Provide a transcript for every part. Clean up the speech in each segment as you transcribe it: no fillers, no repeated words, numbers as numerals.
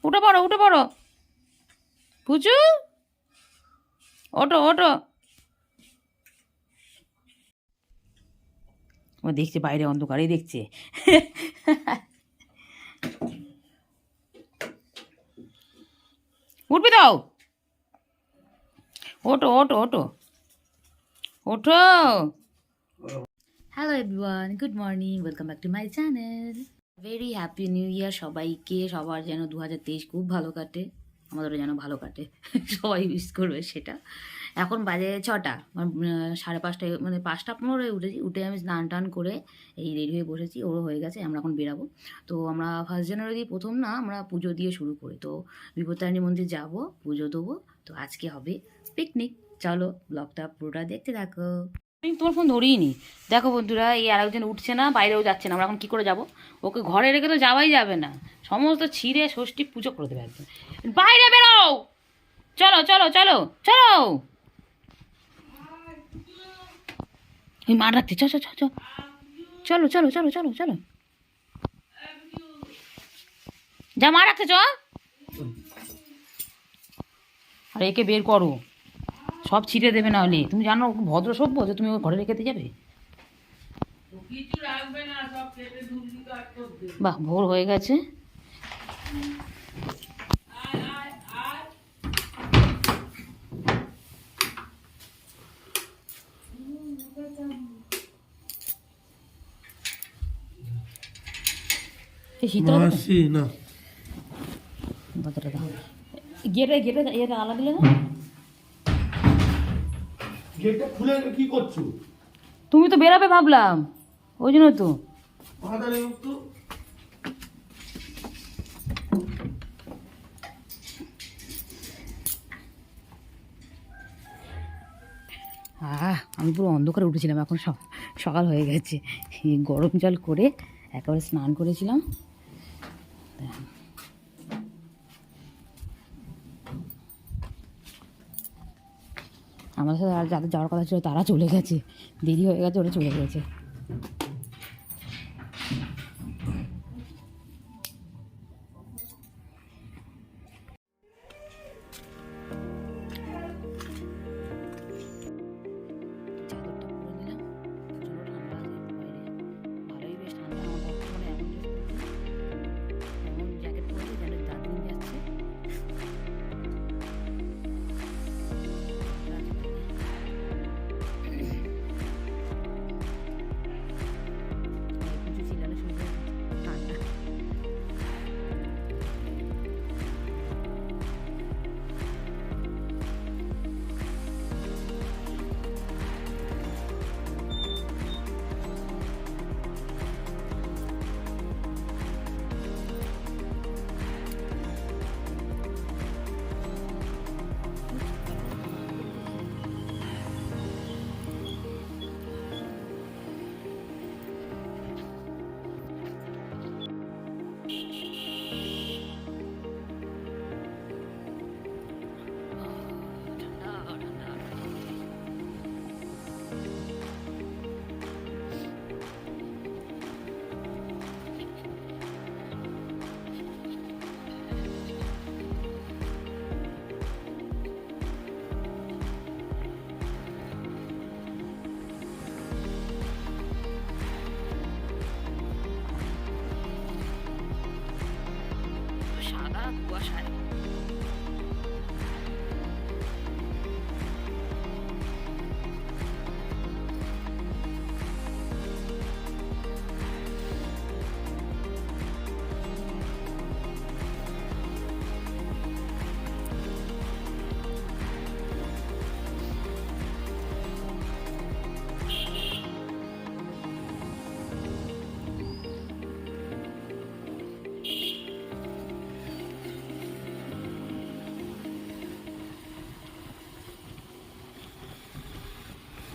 উঠে পড়ো, উঠে পড়ো। পুচু, ওটো ওটো। ও দেখছে বাইরে অন্ধকারেই দেখছে। উঠবি দাও, ওটো ওটো ওটো ওঠো। Hello everyone, good morning, welcome back to my channel. Very happy new year সবাইকে। সবার যেন 2023 খুব ভালো কাটে, আমাদেরও যেন ভালো কাটে। সবাই উইশ করবে সেটা। এখন বাজে 6টা, 5:30, মানে 5:15 উঠেছি। উঠে আমি স্নান টান করে এই রেডি হয়ে বসেছি, ওরও হয়ে গেছে। আমরা এখন বেরাবো। তো আমরা 1 জানুয়ারি প্রথম না, আমরা পুজো দিয়ে শুরু করি। তো বিপত্তারিণী মন্দির যাব, পুজো দেবো। তো আজকে হবে পিকনিক। চলো ব্লগটা পুরোটা দেখতে থাকো। আমি তোমার ফোন ধরিই নি। দেখো বন্ধুরা, এই আরেকজন উঠছে না, বাইরেও যাচ্ছে না। আমরা এখন কী করে যাব? ওকে ঘরে রেখে তো যাওয়াই যাবে না, সমস্ত ছিঁড়ে ষষ্ঠী পুজো করে দেবে একদম। বাইরে বেরো, চলো চলো চলো চলো। ওই মা রাখতে, চলো চলো চলো চলো চলো চলো চলো, যা মা রাখতে চ। আর একে বের করো, সব ছিঁড়ে দেবে। না হলে তুমি জানো ভদ্র সভ্য যে তুমি ওকে ঘরে রেখে দিয়ে যাবে? বাহ, ভোর হয়ে গেছে। তুমি তো বেরাবে ভাবলাম, ওই জন্য তো। আমি পুরো অন্ধকারে উঠেছিলাম, এখন সকাল হয়ে গেছে। গরম জল করে একেবারে স্নান করেছিলাম। আমাদের সাথে আর যাদের যাওয়ার কথা ছিল তারা চলে গেছে, দেরি হয়ে গেছে, ওরা চলে গেছে। সাদা কুয়াশায়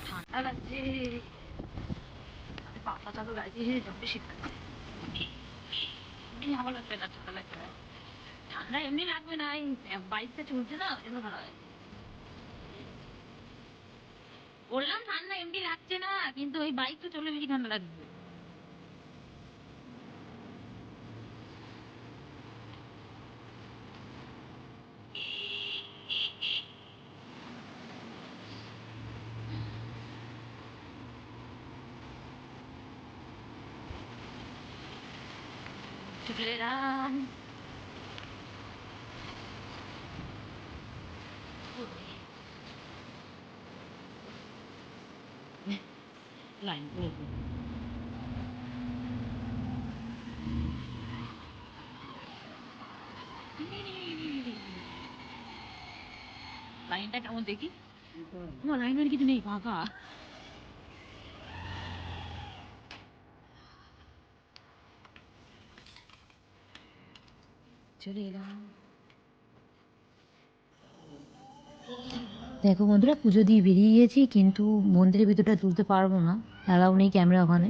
ঠান্ডা লাগছে। পাতলা চাদর গায়ে দিয়ে জমবে, শীত লাগছে। আমার লাগবে না, ঠান্ডা লাগবে না। ঠান্ডা এমনি লাগবে না, এই বাইকটা চলছে না, এজন্য ভালো লাগে। বললাম ঠান্ডা এমনি লাগছে না, কিন্তু ওই বাইক তো চলে বেশি ঠান্ডা লাগবে। চলে এলাম। লাইন লাইনটা কেমন দেখি, লাইনের কিছু নেই, ফাঁকা। চলে এলাম। দেখো বন্ধুরা, পুজো দিয়ে বেরিয়ে গেছি, কিন্তু মন্দিরের ভিতরটা তুলতে পারবো না, অ্যালাউ নেই ক্যামেরা ওখানে,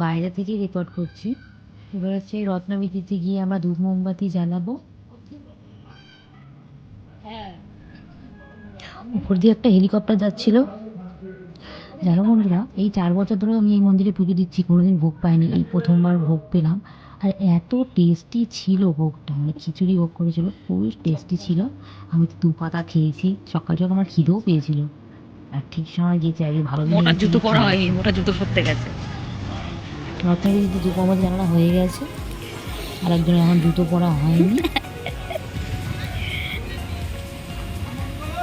বাইরে থেকেই রেকর্ড করছি। এবার হচ্ছে রত্নবিদিতে গিয়ে আমরা ধূপ মোমবাতি জ্বালাবো। হ্যাঁ, উপর দিয়ে একটা হেলিকপ্টার যাচ্ছিল। জানো বন্ধুরা, এই 4 বছর ধরে আমি এই মন্দিরে পুজো দিচ্ছি, কোনোদিন ভোগ পাইনি, এই প্রথমবার ভোগ পেলাম। আর এত টেস্টি ছিল ভোগটা, মানে খিচুড়ি ভোগ করেছিল, খুবই টেস্টি ছিল। আমি তো 2 পাতা খেয়েছি, সকাল সকাল আমার খিদেও পেয়েছিল। আর ঠিক সময় গিয়েছি, আগে ভালো মোটা জুতো পরা হয়নি, মোটা জুতো পরতে গেছে। রত্নগিরিতে জুতো আমাদের জানালা হয়ে গেছে, আর একজনের এখন জুতো পরা হয়নি।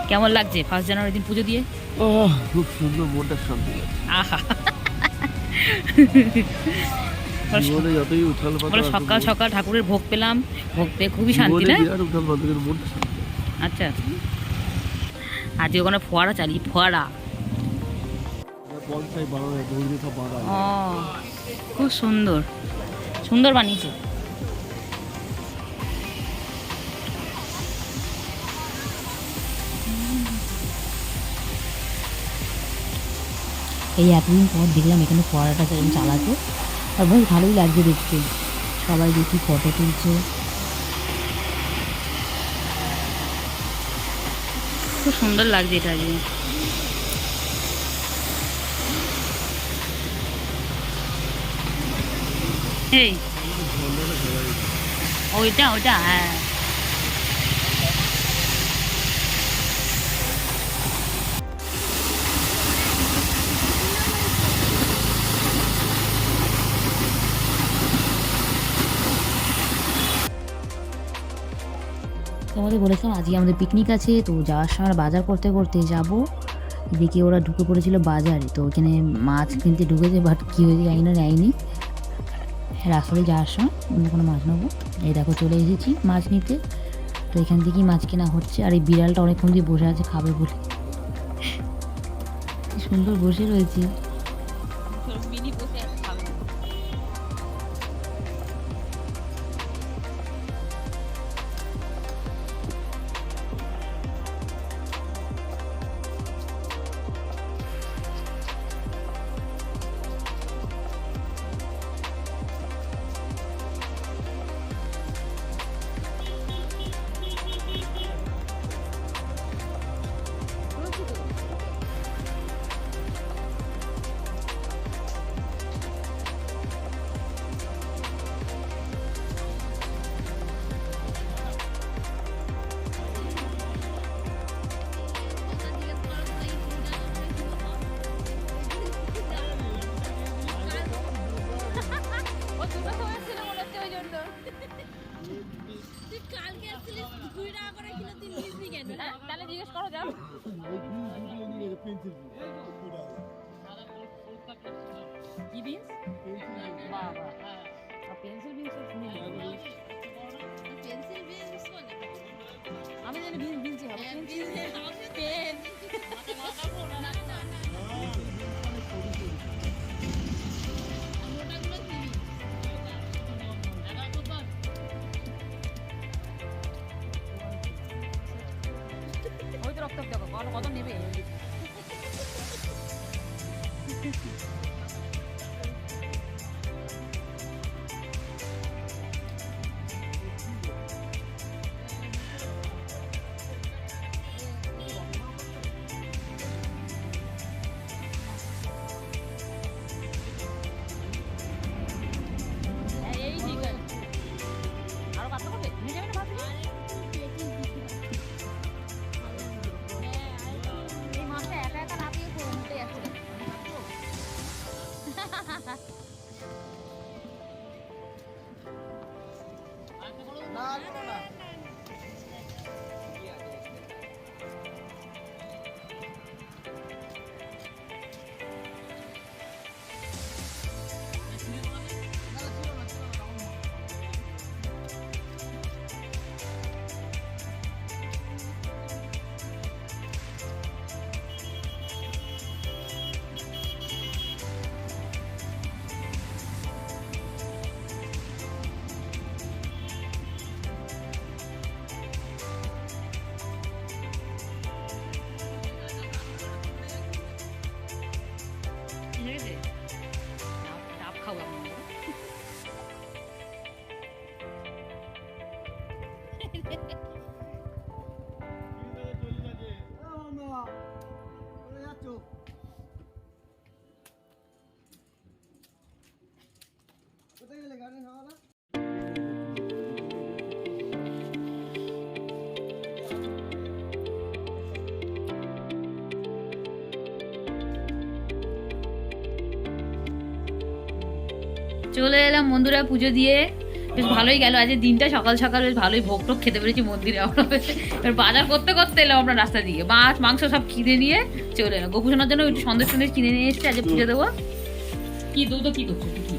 কেমন লাগছে 1 জানুয়ারি দিন পুজো দিয়ে? খুব সুন্দর, মনটা শান্তি লাগছে। আহা, জীবনে যতই উথাল পাতাল বলো সকাল সকাল ঠাকুরের ভোগ পেলাম, ভোগ পেয়ে খুবই শান্তি না? বিরাট উথাল পাতাল, মনটা শান্তি। আচ্ছা, আজকে ওখানে ফোয়ারা চালি, ফোয়ারা। বনসাই বানানো, দড়ি সব বাঁধা। ও, খুব সুন্দর, সুন্দর বানিয়েছে। এই এতদিন পর দেখলাম এখানে ফোয়ারাটা সেরকম চালাতে, আর বেশ ভালোই লাগছে দেখতে। সবাই দেখি ফটো তুলছে, খুব সুন্দর লাগছে এটা। আজকে এই ওইটা ওইটা, হ্যাঁ। তোমাদের বলেছিলাম আজকে আমাদের পিকনিক আছে, তো যাওয়ার সময় বাজার করতে করতে যাব। এদিকে ওরা ঢুকে পড়েছিল বাজারে, তো ওখানে মাছ কিনতে ঢুকেছে, বাট কী হয়েছে জানি না, নেয়নি। রাস্তাতে যাওয়ার সময় অন্য কোনো মাছ নেবো। এই দেখো চলে এসেছি মাছ নিতে, তো এখান থেকেই মাছ কেনা হচ্ছে। আর এই বিড়ালটা অনেকক্ষণ দিয়ে বসে আছে খাবে বলে, কি সুন্দর বসে রয়েছে। তাহলে জিজ্ঞেস করো, যাও কি বিনস, বাবা পেন্সিল বিনস শুনি, আমি জানি বিনস বিনসই হবে, পেন। ওই তো রক্ত দেখো কত নেবে। চলে এলাম বন্ধুরা পুজো দিয়ে, বেশ ভালোই গেল আজকে দিনটা। সকাল সকাল বেশ ভালোই ভোগ টোগ খেতে পেরেছি মন্দিরে আমরা। এবার বাজার করতে করতে এলাম আমরা রাস্তা দিয়ে, মাছ মাংস সব কিনে নিয়ে চলে এলাম। গোপুষণার জন্য একটু সন্দেশ টন্দেশ কিনে নিয়ে এসেছি, আজকে পুজো দেবো। কি দুধ কি করছো কি?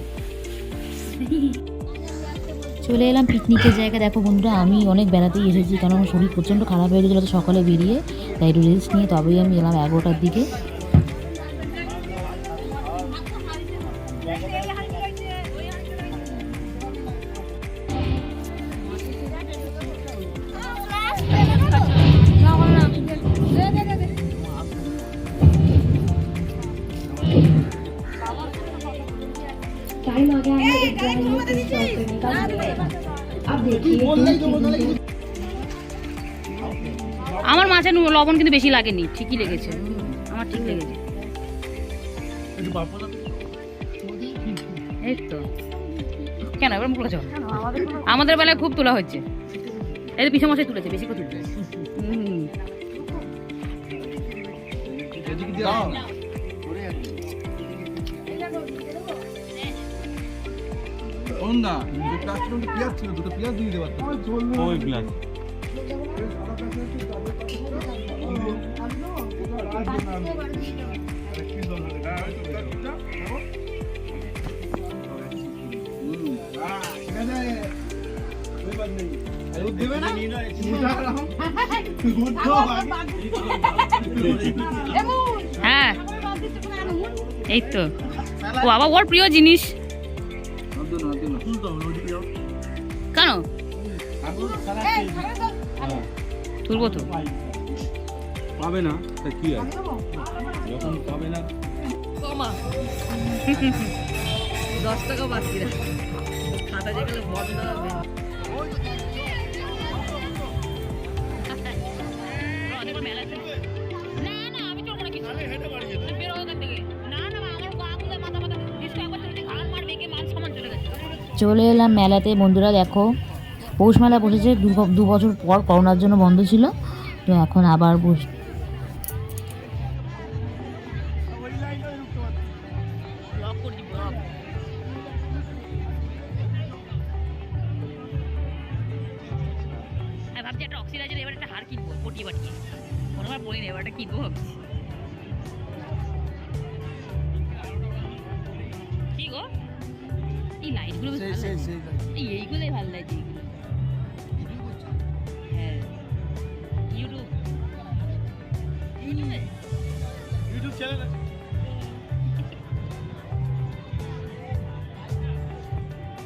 চলে এলাম পিকনিকের জায়গা। দেখো বন্ধুরা, আমি অনেক বেড়াতেই এসেছি, কারণ আমার শরীর প্রচণ্ড খারাপ হয়ে গেছিলো তো সকালে বেরিয়ে, তাই একটু রেস্ট নিয়ে তবেই আমি এলাম 11টার দিকে। আমার মাছের লবণ কিন্তু বেশি লাগেনি, ঠিকই লেগেছে, আমার ঠিক লেগেছে। এই তো কেন এবার মুখ লাগছে? আমাদের বেলায় খুব তোলা হচ্ছে, এই পিছু মাসে তুলেছে, বেশি করে তুলছে। দুটো পেঁয়াজ দিয়ে দিতে পারতাম। ওই গ্লাস হ্যাঁ এই তো, ও আবার ওর প্রিয় জিনিস। কেন তুলবো তো, পাবে না তা কি আছে, যখন পাবে না 10 টাকা বাকি খাতা যেগুলো বন্ধ হবে। চলে এলাম মেলাতে বন্ধুরা। দেখো পৌষ মেলা বসেছে, 2 বছর পর, করোনার জন্য বন্ধ ছিল, তো এখন আবার ভাবছি একটা অক্সিডাইজার, এবার একটা হার কিনবো পটিয়ে পাঠিয়ে, কোনোবার বলি না, এবার একটা কিনবো ভাবছি। কি গো এই লাইটগুলো এইগুলোই ভালো লাগছে, হ্যাঁ ইউটিউব চ্যানেল আছে।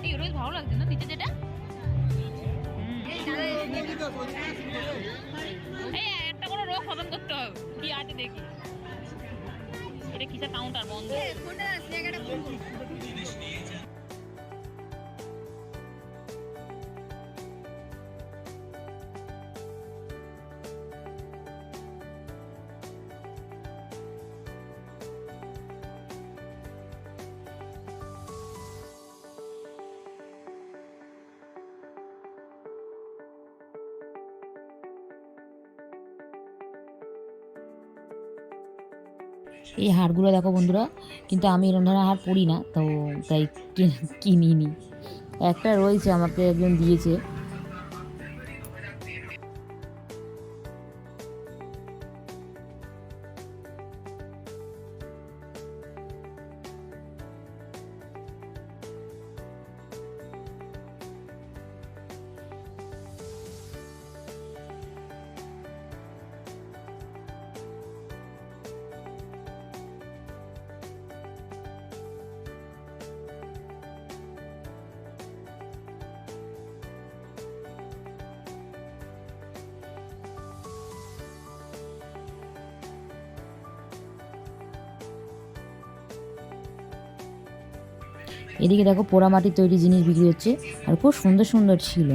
এই রোজ ভালো লাগছে না নিচে যেটা, একটা কোনো রোগ খতম করতে হবে, কি আছে দেখি। এটা কিসের কাউন্টার বন্ধ? এই হারগুলো দেখো বন্ধুরা, কিন্তু আমি এরকম ধরনের হার পরি না, তো তাই কিনিনি। একটা রয়েছে, আমাকে একজন দিয়েছে। এদিকে দেখো পোড়ামাটির তৈরি জিনিস বিক্রি হচ্ছে, আর খুব সুন্দর সুন্দর ছিল।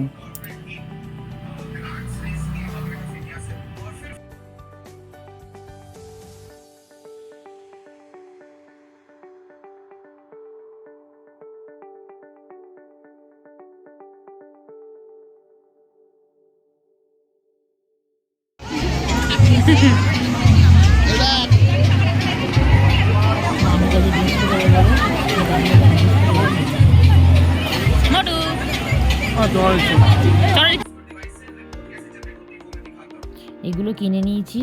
মোটু এগুলো কিনে নিয়েছি,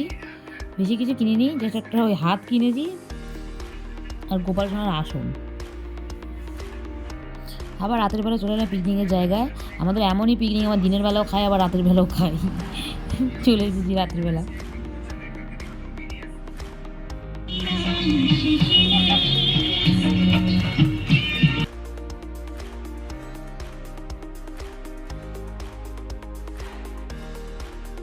বেশি কিছু কিনে নিই, যেটা একটা ওই হাত কিনেছি আর গোপাল সোনার আসন। আবার রাতের বেলা চলে এলাম পিকনিকের জায়গায়। আমাদের এমনই পিকনিক, আমার দিনের বেলাও খাই আবার রাতের বেলাও খাই। চলে এসেছি রাতের বেলা।